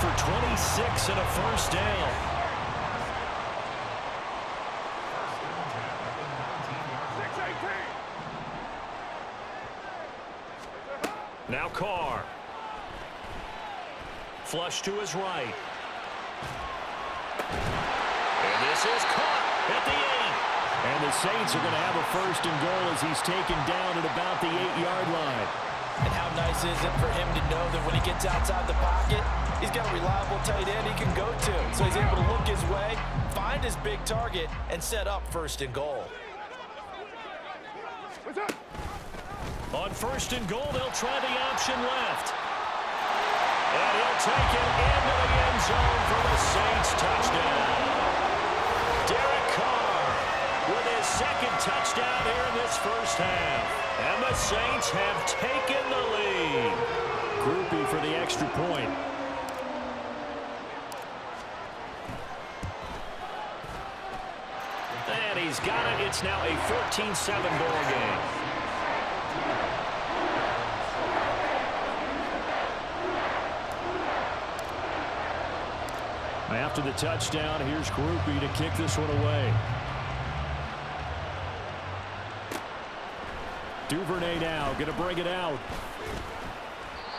for 26 and a first down. Now Carr. Flush to his right. And this is caught at the 8. And the Saints are going to have a first and goal as he's taken down at about the 8-yard line. And how nice is it for him to know that when he gets outside the pocket, he's got a reliable tight end he can go to. So he's able to look his way, find his big target, and set up first and goal. On first and goal, they'll try the option left. And he'll take it into the end zone for the Saints touchdown. Derek Carr with his second touchdown here in this first half. And the Saints have taken the lead. Groupie for the extra point. And he's got it. It's now a 14-7 ball game. After the touchdown, here's Groupie to kick this one away. Duvernay now going to bring it out.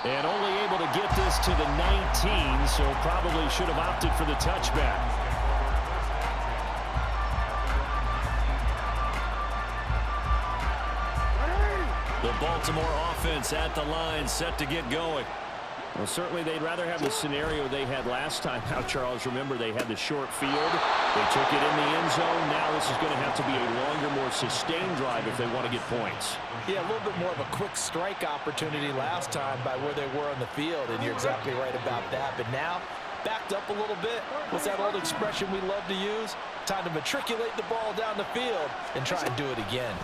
And only able to get this to the 19, so probably should have opted for the touchback. The Baltimore offense at the line, set to get going. Well, certainly they'd rather have the scenario they had last time out, Charles. Remember, they had the short field. They took it in the end zone. Now this is going to have to be a longer, more sustained drive if they want to get points. Yeah, a little bit more of a quick strike opportunity last time by where they were on the field, and you're exactly right about that. But now, backed up a little bit. What's that old expression we love to use? Time to matriculate the ball down the field and try and do it again.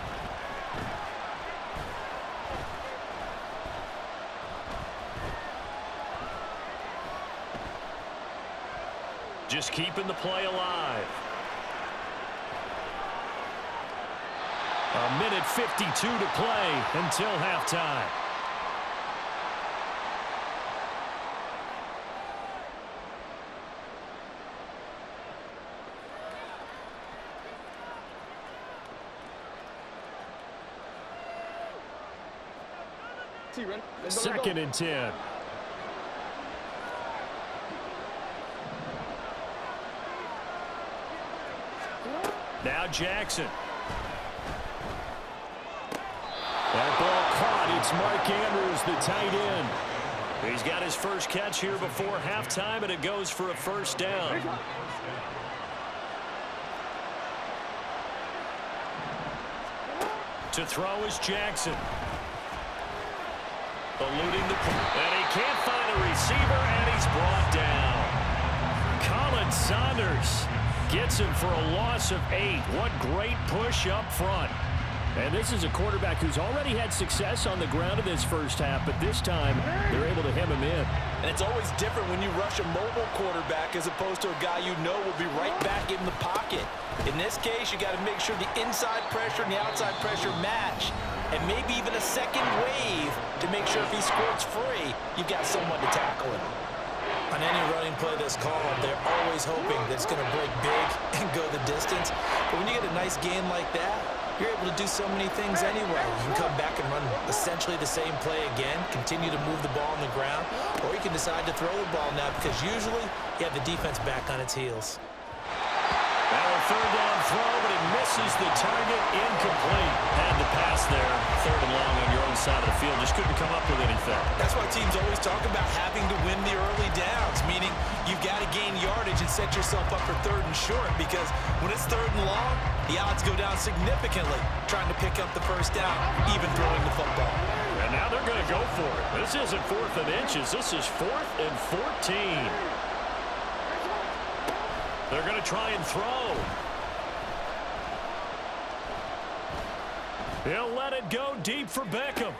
Just keeping the play alive. A minute 52 to play until halftime. Second and 10. Now Jackson. That ball caught. It's Mark Andrews, the tight end. He's got his first catch here before halftime, and it goes for a first down. To throw is Jackson. Eluding the play. And he can't find a receiver, and he's brought down. Colin Saunders gets him for a loss of 8. What great push up front. And this is a quarterback who's already had success on the ground in this first half, but this time they're able to hem him in. And it's always different when you rush a mobile quarterback as opposed to a guy you know will be right back in the pocket. In this case, you got to make sure the inside pressure and the outside pressure match, and maybe even a second wave to make sure if he squirts free, you've got someone to tackle him. On any running play that's called, they're always hoping that it's going to break big and go the distance. But when you get a nice gain like that, you're able to do so many things anyway. You can come back and run essentially the same play again, continue to move the ball on the ground, or you can decide to throw the ball now because usually you have the defense back on its heels. Now a third down throw, but it misses the target. Incomplete. Had the pass there. Third and long on your own side of the field. Just couldn't come up with anything. That's why teams always talk about having to win the early downs, meaning you've got to gain yardage and set yourself up for third and short, because when it's third and long, the odds go down significantly trying to pick up the first down, even throwing the football. And now they're going to go for it. This isn't 4th and inches. This is 4th and 14. They're going to try and throw. He'll let it go deep for Beckham.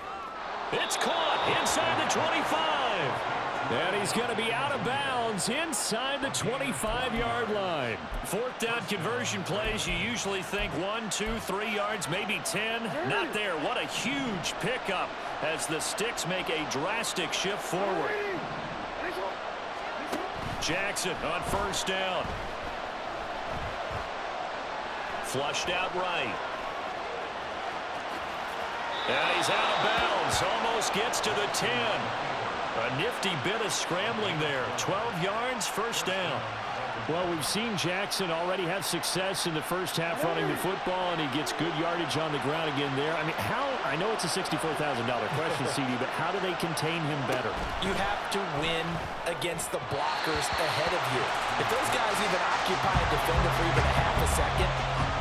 It's caught inside the 25. And he's going to be out of bounds inside the 25-yard line. 4th down conversion plays, you usually think 1, 2, 3 yards, maybe 10. Not there. What a huge pickup as the Sticks make a drastic shift forward. Jackson on first down. Flushed out right. And he's out of bounds. Almost gets to the 10. A nifty bit of scrambling there. 12 yards, first down. Well, we've seen Jackson already have success in the first half running the football, and he gets good yardage on the ground again there. I mean, I know it's a $64,000 question, CD, but how do they contain him better? You have to win against the blockers ahead of you. If those guys even occupy a defender for even a half a second,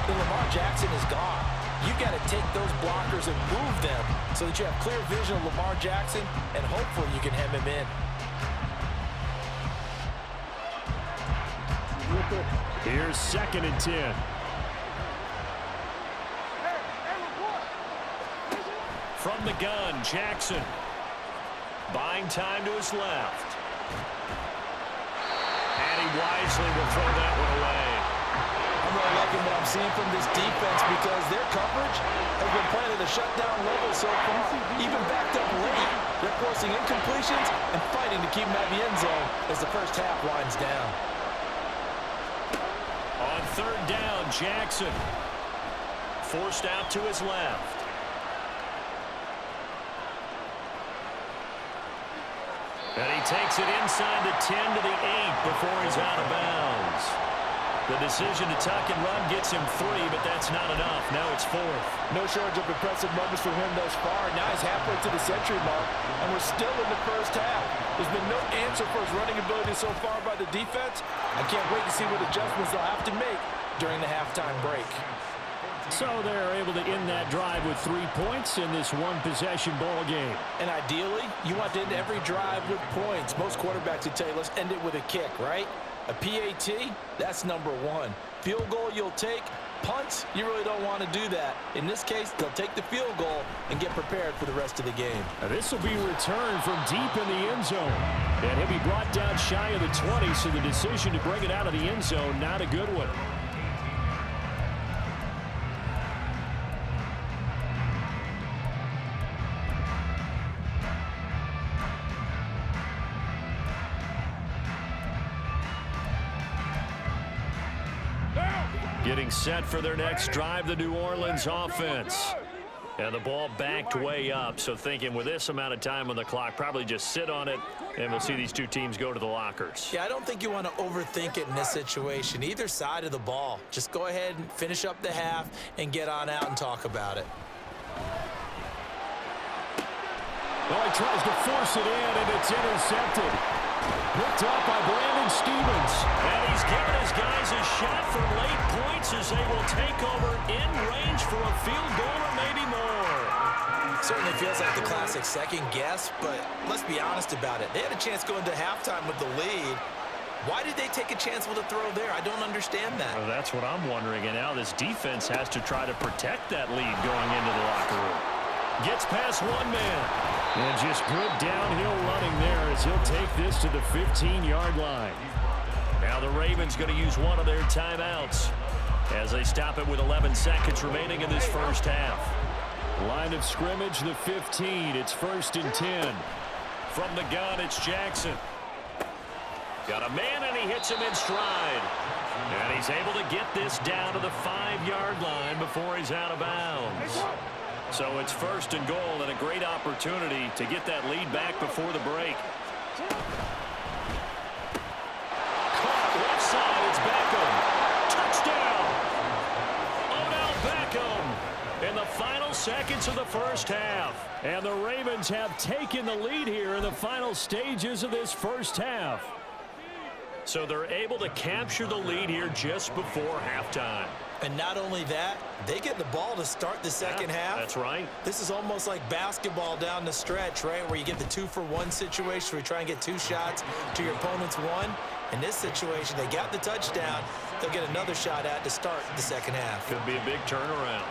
then Lamar Jackson is gone. You've got to take those blockers and move them so that you have clear vision of Lamar Jackson, and hopefully you can hem him in. Here's 2nd and 10. From the gun, Jackson. Buying time to his left. And he wisely will throw that one away. I'm really liking what I'm seeing from this defense because their coverage has been playing at a shutdown level so far, even backed up late. They're forcing incompletions and fighting to keep them out of the end zone as the first half winds down. On 3rd down, Jackson. Forced out to his left. And he takes it inside the 10 to the 8 before he's out of bounds. The decision to tuck and run gets him 3, but that's not enough. Now it's 4th. No shortage of impressive moments from him thus far. Now he's halfway to the century mark, and we're still in the first half. There's been no answer for his running ability so far by the defense. I can't wait to see what adjustments they'll have to make during the halftime break. So they're able to end that drive with 3 points in this one-possession ball game. And ideally, you want to end every drive with points. Most quarterbacks would tell you, let's end it with a kick, right? A PAT, that's number 1. Field goal you'll take. Punts, you really don't want to do that. In this case, they'll take the field goal and get prepared for the rest of the game. This will be returned from deep in the end zone. And he'll be brought down shy of the 20, so the decision to bring it out of the end zone, not a good one. Getting set for their next drive, the New Orleans offense. And the ball backed way up, so thinking with this amount of time on the clock, probably just sit on it, and we'll see these two teams go to the lockers. Yeah, I don't think you want to overthink it in this situation. Either side of the ball. Just go ahead and finish up the half and get on out and talk about it. Well, he tries to force it in, and it's intercepted. Picked up by Brandon Stevens. And he's given his guys a shot for late points as they will take over in range for a field goal or maybe more. Certainly feels like the classic second guess, but let's be honest about it. They had a chance going to halftime with the lead. Why did they take a chance with a throw there? I don't understand that. Well, that's what I'm wondering. And now this defense has to try to protect that lead going into the locker room. Gets past one man. And just good downhill running there as he'll take this to the 15-yard line. Now the Ravens going to use one of their timeouts as they stop it with 11 seconds remaining in this first half. Line of scrimmage, the 15. It's 1st and 10. From the gun, it's Jackson. Got a man, and he hits him in stride. And he's able to get this down to the 5-yard line before he's out of bounds. So it's 1st and goal, and a great opportunity to get that lead back before the break. Caught left side, it's Beckham. Touchdown! Odell Beckham in the final seconds of the first half. And the Ravens have taken the lead here in the final stages of this first half. So they're able to capture the lead here just before halftime. And not only that, they get the ball to start the second half. That's right. This is almost like basketball down the stretch, right, where you get the 2-for-1 situation where you try and get 2 shots to your opponent's 1. In this situation, they got the touchdown. They'll get another shot at to start the second half. Could be a big turnaround.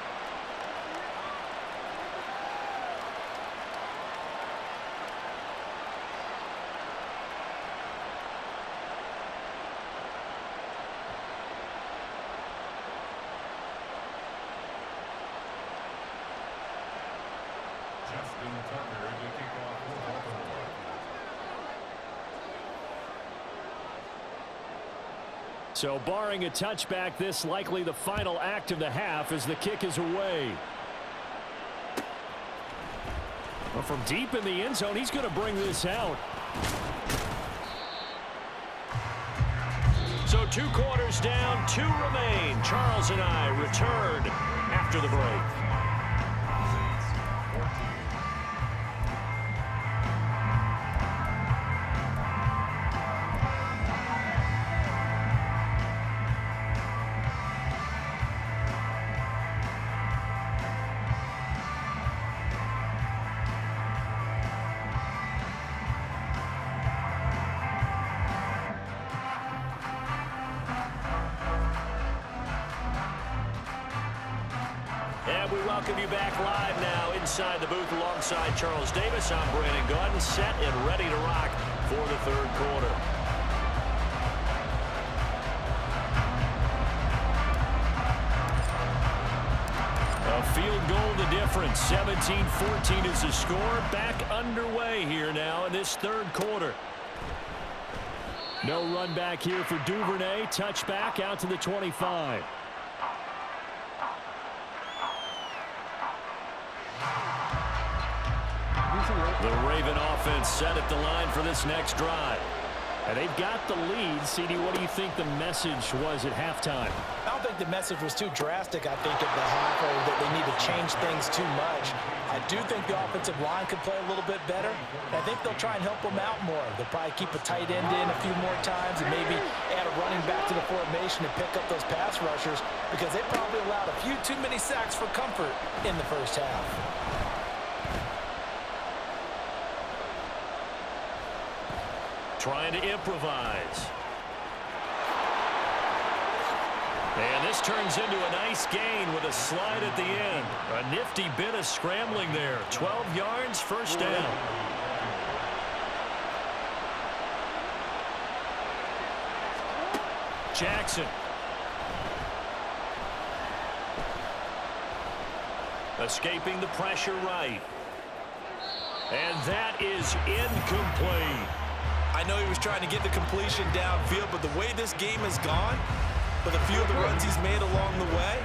So barring a touchback, this likely the final act of the half as the kick is away. Well, from deep in the end zone, he's going to bring this out. So 2 quarters down, 2 remain. Charles and I return after the break. And we welcome you back live now inside the booth alongside Charles Davis. I'm Brandon Gaudin, set and ready to rock for the 3rd quarter. A field goal the difference. 17-14 is the score. Back underway here now in this 3rd quarter. No run back here for Duvernay. Touchback out to the 25. The Raven offense set at the line for this next drive. And they've got the lead. CD, what do you think the message was at halftime? I don't think the message was too drastic, I think, at the half, or that they need to change things too much. I do think the offensive line could play a little bit better. I think they'll try and help them out more. They'll probably keep a tight end in a few more times and maybe add a running back to the formation to pick up those pass rushers, because they probably allowed a few too many sacks for comfort in the first half. Trying to improvise. And this turns into a nice gain with a slide at the end. A nifty bit of scrambling there. 12 yards, first down. Jackson. Escaping the pressure right. And that is incomplete. I know he was trying to get the completion downfield, but the way this game has gone, with a few of the runs he's made along the way,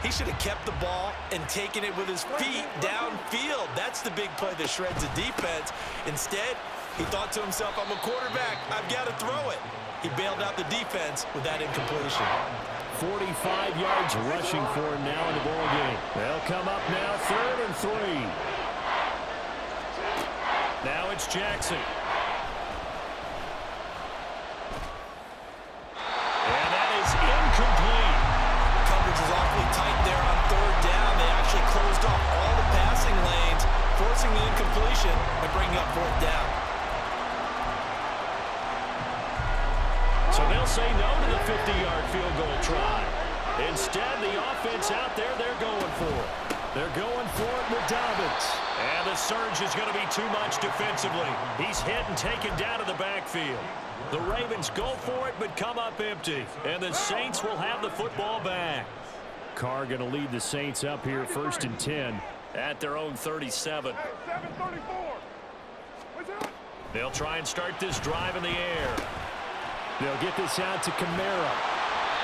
he should have kept the ball and taken it with his feet downfield. That's the big play that shreds the defense. Instead, he thought to himself, I'm a quarterback, I've got to throw it. He bailed out the defense with that incompletion. 45 yards rushing for him now in the ball game. They'll come up now, 3rd and 3. Now it's Jackson. Incomplete. Coverage was awfully tight there on 3rd down. They actually closed off all the passing lanes, forcing the incompletion and bringing up 4th down. So they'll say no to the 50-yard field goal try. Instead, the offense out there, they're going for it. They're going for it with Dobbins. And the surge is going to be too much defensively. He's hit and taken down to the backfield. The Ravens go for it, but come up empty. And the Saints will have the football back. Carr going to lead the Saints up here, 1st and 10. At their own 37. They'll try and start this drive in the air. They'll get this out to Kamara.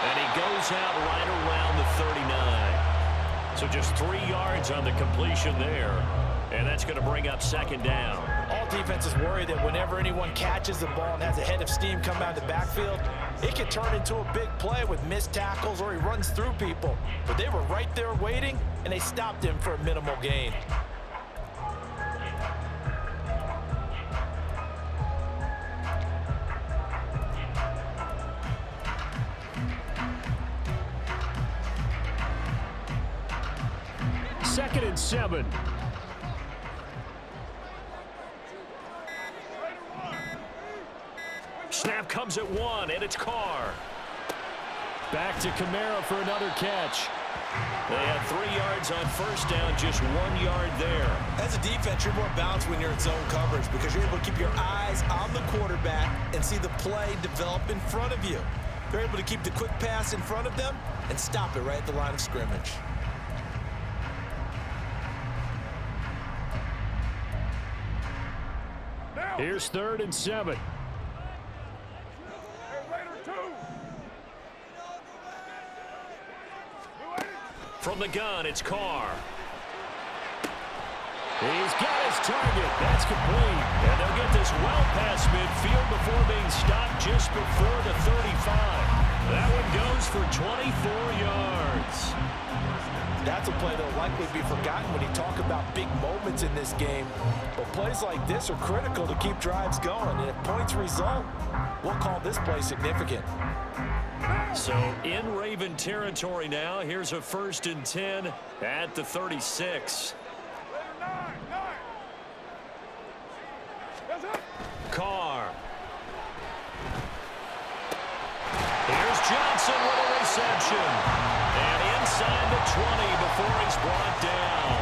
And he goes out right around the 39. So just 3 yards on the completion there. And that's going to bring up 2nd down. All defenses worry that whenever anyone catches the ball and has a head of steam come out of the backfield, it can turn into a big play with missed tackles or he runs through people. But they were right there waiting, and they stopped him for a minimal gain. Second and 7. Snap comes at 1, and it's Carr. Back to Kamara for another catch. They had 3 yards on 1st down, just 1 yard there. As a defense, you're more balanced when you're in zone coverage because you're able to keep your eyes on the quarterback and see the play develop in front of you. They're able to keep the quick pass in front of them and stop it right at the line of scrimmage. Here's 3rd and 7. From the gun, it's Carr. He's got his target. That's complete. And they'll get this well past midfield before being stopped just before the 35. That one goes for 24 yards. That's a play that will likely be forgotten when you talk about big moments in this game. But plays like this are critical to keep drives going. And if points result, we'll call this play significant. So in Raven territory now, here's a 1st and 10 at the 36. Carr. Here's Johnson with a reception. And inside the 20 before he's brought down.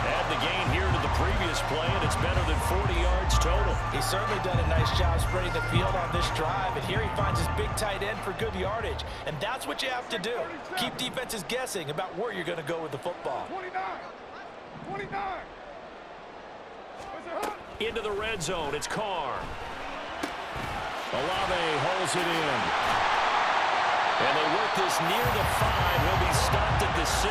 Add the gain here to the previous play, and it's better than 40 yards total. He's certainly done a nice job spreading the field on this drive, and here he finds his big tight end for good yardage. And that's what you have to do. Keep defenses guessing about where you're going to go with the football. 29. Into the red zone, it's Carr. Olave holds it in. And they work this near the 5. He'll be stopped at the 6.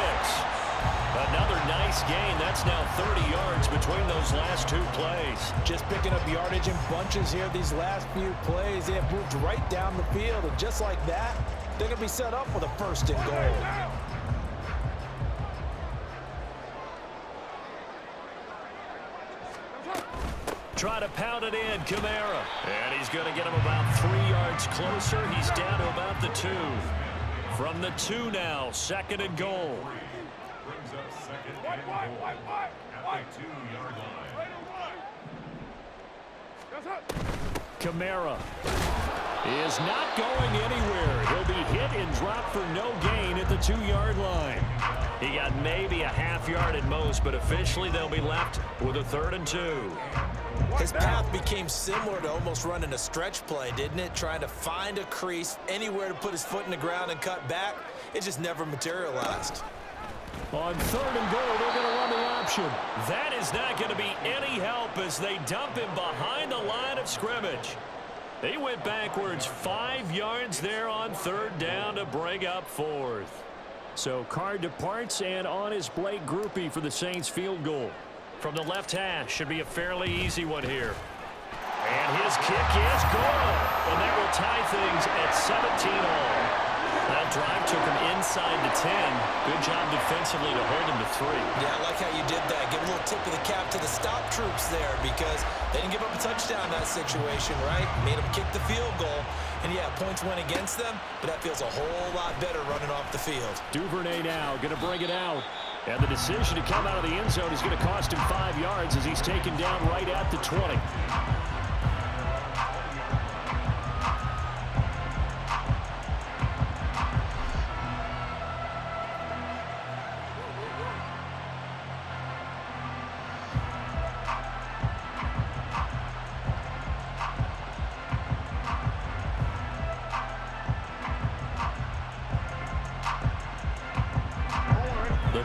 Another nice gain. That's now 30 yards between those last 2 plays. Just picking up yardage in bunches here these last few plays. They have moved right down the field, and just like that, they're going to be set up with a 1st and goal. Try to pound it in, Kamara. And he's going to get him about 3 yards closer. He's down to about the 2. From the 2 now, 2nd and goal. Brings up 2nd and goal at the 2-yard line. Kamara is not going anywhere. He'll be hit and dropped for no gain at the 2-yard line. He got maybe a half yard at most, but officially they'll be left with a 3rd and 2. His path became similar to almost running a stretch play, didn't it? Trying to find a crease, anywhere to put his foot in the ground and cut back. It just never materialized. On 3rd and goal, they're going to run the option. That is not going to be any help as they dump him behind the line of scrimmage. He went backwards 5 yards there on 3rd down to bring up 4th. So Carr departs, and on his Blake Groupie for the Saints field goal. From the left hash, should be a fairly easy one here. And his kick is good. And that will tie things at 17-all. That drive took him inside the 10. Good job defensively to hold him to 3. Yeah, I like how you did that. Give a little tip of the cap to the stop troops there because they didn't give up a touchdown in that situation, right? Made them kick the field goal. And, yeah, points went against them, but that feels a whole lot better running off the field. Duvernay now going to bring it out. And the decision to come out of the end zone is going to cost him 5 yards as he's taken down right at the 20.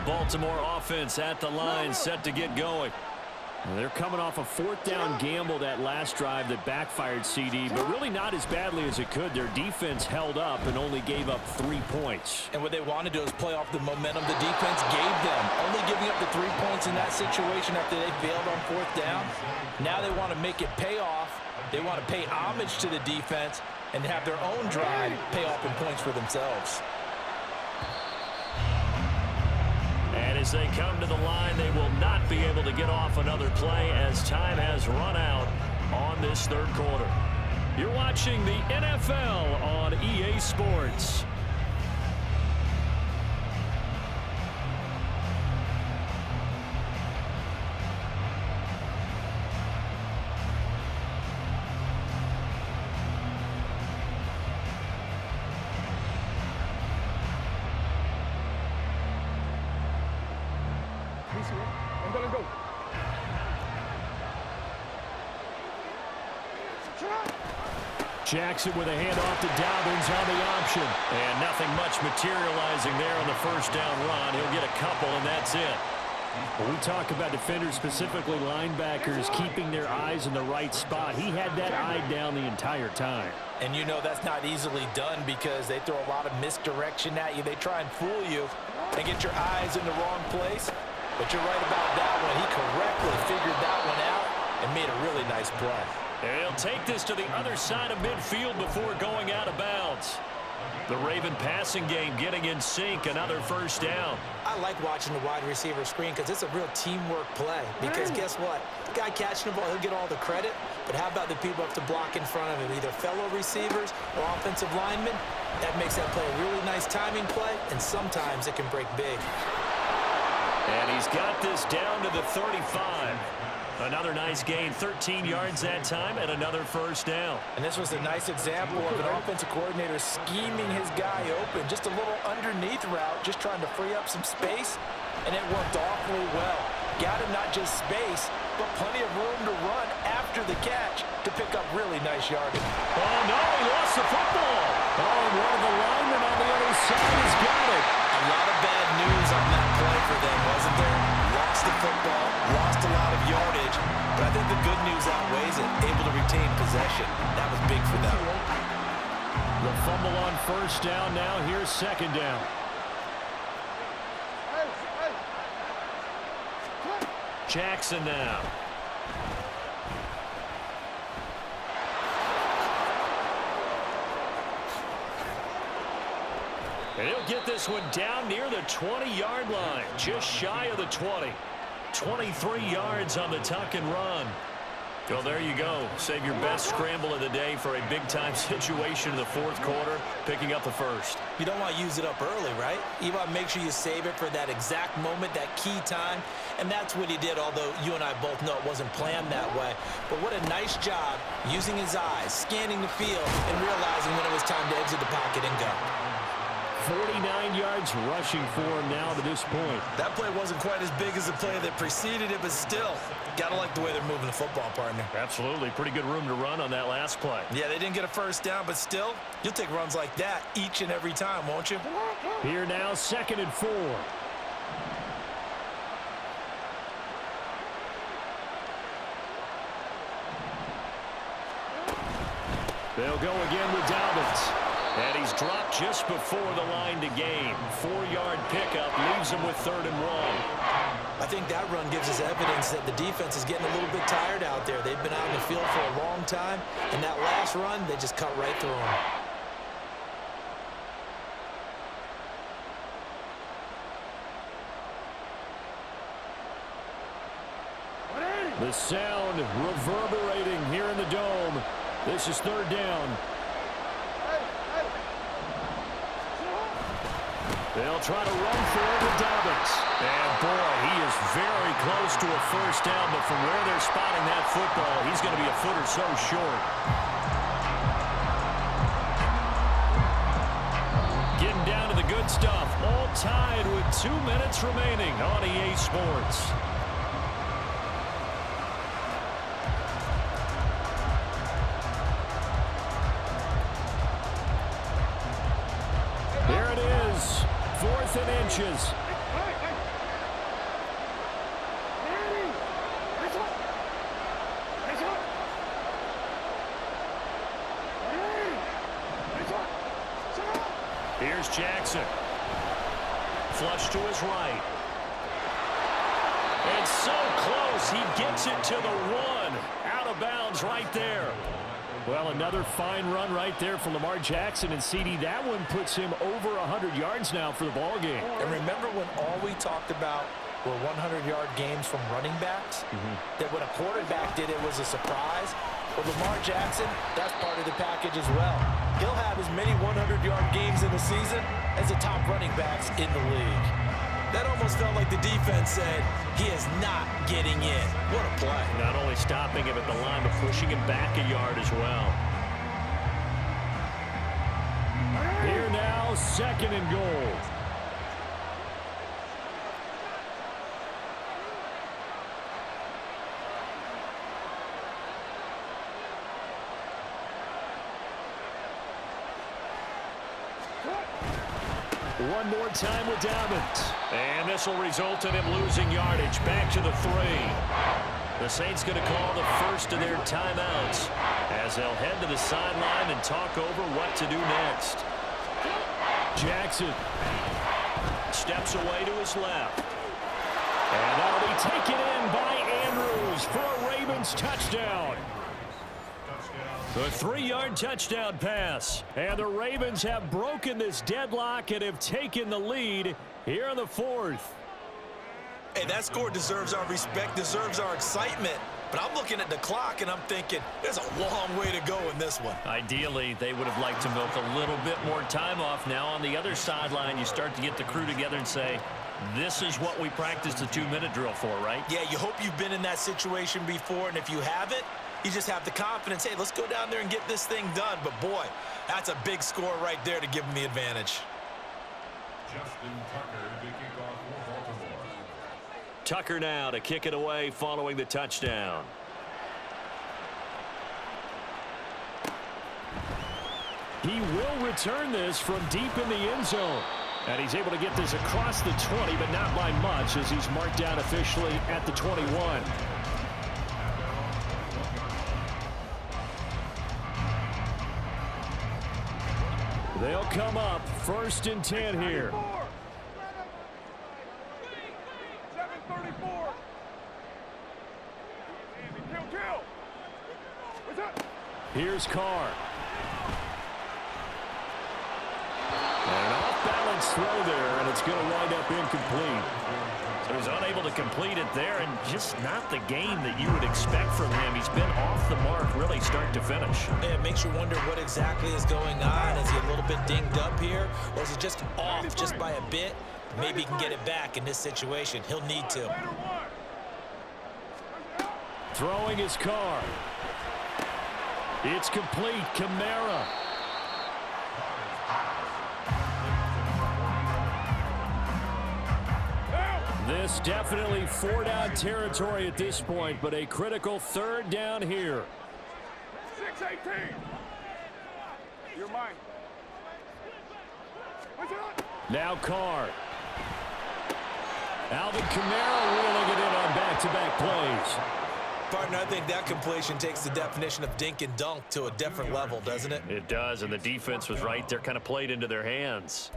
Baltimore offense at the line, set to get going. They're coming off a 4th down gamble that last drive that backfired CD, but really not as badly as it could. Their defense held up and only gave up 3 points. And what they want to do is play off the momentum the defense gave them. Only giving up the 3 points in that situation after they failed on 4th down. Now they want to make it pay off. They want to pay homage to the defense and have their own drive pay off in points for themselves. And as they come to the line, they will not be able to get off another play as time has run out on this 3rd quarter. You're watching the NFL on EA Sports. Jackson with a handoff to Dobbins on the option. And nothing much materializing there on the 1st down run. He'll get a couple, and that's it. When we talk about defenders, specifically linebackers, keeping their eyes in the right spot, he had that eye down the entire time. And you know that's not easily done because they throw a lot of misdirection at you. They try and fool you. and get your eyes in the wrong place. But you're right about that one. He correctly figured that one out and made a really nice play. He'll take this to the other side of midfield before going out of bounds. The Raven passing game getting in sync, another first down. I like watching the wide receiver screen because it's a real teamwork play. Because guess what? The guy catching the ball, he'll get all the credit. But how about the people up to block in front of him, either fellow receivers or offensive linemen? That makes that play a really nice timing play, and sometimes it can break big. And he's got this down to the 35. Another nice gain, 13 yards that time, and another first down. And this was a nice example of an offensive coordinator scheming his guy open. Just a little underneath route, just trying to free up some space, and it worked awfully well. Got him not just space, but plenty of room to run after the catch to pick up really nice yardage. Oh, no, he lost the football. Oh, and one of the linemen on the other side has got it. A lot of bad news on that play for them, wasn't there? Lost the football, lost a lot of yardage, but I think the good news outweighs it. Able to retain possession. That was big for them. The fumble on first down now. Here's second down. Jackson now. And he'll get this one down near the 20-yard line, just shy of the 20. 23 yards on the tuck and run. Well, there you go. Save your best scramble of the day for a big-time situation in the fourth quarter, picking up the first. You don't want to use it up early, right? You want to make sure you save it for that exact moment, that key time, and that's what he did, although you and I both know it wasn't planned that way. But what a nice job using his eyes, scanning the field, and realizing when it was time to exit the pocket and go. 49 yards rushing for him now to this point. That play wasn't quite as big as the play that preceded it, but still, gotta like the way they're moving the football, partner. Absolutely. Pretty good room to run on that last play. Yeah, they didn't get a first down, but still, you'll take runs like that each and every time, won't you? Here now, 2nd and 4. They'll go again with Dobbins. And he's dropped just before the line to gain. 4-yard pickup leaves him with 3rd and 1. I think that run gives us evidence that the defense is getting a little bit tired out there. They've been out in the field for a long time, and that last run, they just cut right through them. The sound reverberating here in the dome. This is 3rd down. They'll try to run for it with Dobbins. And, boy, he is very close to a first down, but from where they're spotting that football, he's going to be a foot or so short. Getting down to the good stuff. All tied with 2 minutes remaining on EA Sports. There it is. 4th and inches. Here's Jackson. Flush to his right. And so close, he gets it to the 1. Out of bounds right there. Well, another fine run right there for Lamar Jackson, and CD, that one puts him over 100 yards now for the ball game. And remember when all we talked about were 100-yard games from running backs? That when a quarterback did it was a surprise? Well, Lamar Jackson, that's part of the package as well. He'll have as many 100-yard games in the season as the top running backs in the league. That almost felt like the defense said, he is not getting in. What a play. Not only stopping him at the line, but pushing him back a yard as well. Here now, 2nd and goal. One more time with Dobbins. And this will result in him losing yardage. Back to the 3. The Saints going to call the first of their timeouts as they'll head to the sideline and talk over what to do next. Jackson steps away to his left. And that'll be taken in by Andrews for a Ravens touchdown. The 3-yard touchdown pass. And the Ravens have broken this deadlock and have taken the lead here in the 4th. Hey, that score deserves our respect, deserves our excitement. But I'm looking at the clock, and I'm thinking, there's a long way to go in this one. Ideally, they would have liked to milk a little bit more time off. Now on the other sideline, you start to get the crew together and say, this is what we practiced the 2-minute drill for, right? Yeah, you hope you've been in that situation before, and if you haven't, you just have the confidence, hey, let's go down there and get this thing done. But, boy, that's a big score right there to give them the advantage. Justin Tucker to kick off for Baltimore. Tucker now to kick it away following the touchdown. He will return this from deep in the end zone. And he's able to get this across the 20, but not by much as he's marked down officially at the 21. They'll come up 1st and 10 here. 7:34. Kill. What's up? Here's Carr. An off-balance throw there, and it's going to wind up incomplete. So he's unable to complete it there, and just not the game that you would expect from him. He's been off the mark really start to finish. Yeah, it makes you wonder what exactly is going on. Is he a little bit dinged up here, or is he just off just by a bit? Maybe he can get it back in this situation. He'll need to. Throwing his Carr. It's complete. Kamara. This definitely 4-down territory at this point, but a critical 3rd down here. 6:18. You're mine. Now Carr. Alvin Kamara reeling it in on back-to-back plays. Partner, I think that completion takes the definition of dink and dunk to a different level, doesn't it? It does, and the defense was right there, kind of played into their hands.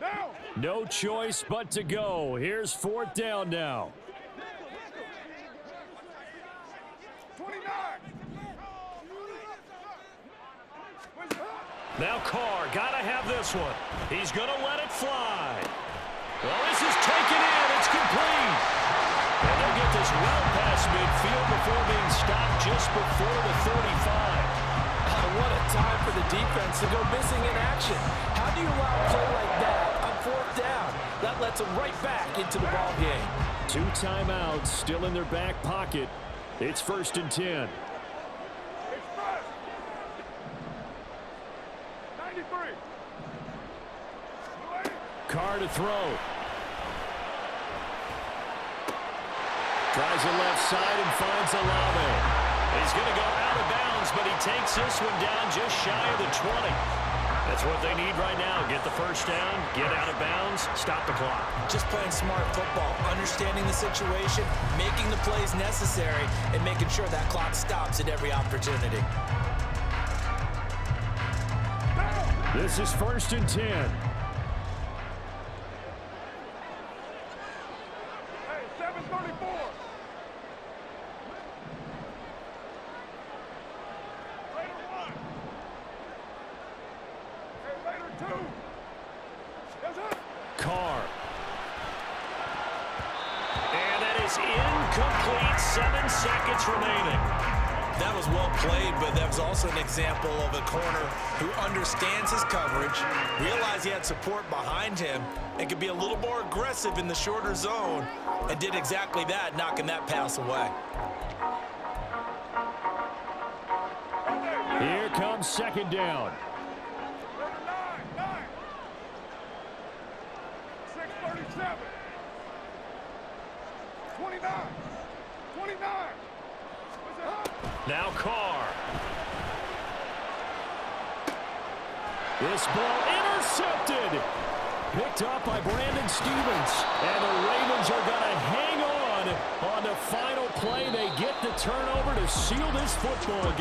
Down. No choice but to go. Here's 4th down now. 29. Now Carr, gotta have this one. He's gonna let it fly. Well, this is taken in. It's complete. And they'll get this well past midfield before being stopped just before the 35. What a time for the defense to go missing in action. How do you allow a play like that on 4th down? That lets them right back into the ball game. 2 timeouts still in their back pocket. It's 1st and 10. Express. 93. Carr to throw. Tries the left side and finds Olave. He's going to go out of bounds, but he takes this one down just shy of the 20. That's what they need right now. Get the 1st down, get out of bounds, stop the clock. Just playing smart football, understanding the situation, making the plays necessary, and making sure that clock stops at every opportunity. This is 1st and 10. Hey, 7:34. Later 1. Hey, later 2. Yes, sir. Carr. And that is incomplete. 7 seconds remaining. That was well played, but that was also an example of a corner who understands his coverage, realized he had support behind him, and could be a little more aggressive in the shorter zone, and did exactly that, knocking that pass away. Here comes 2nd down. 9. 6:37. 29. 29. Now Carr. This ball intercepted. Picked up by Brandon Stevens. And the Ravens are going to hang on the final play. They get the turnover to seal this football game.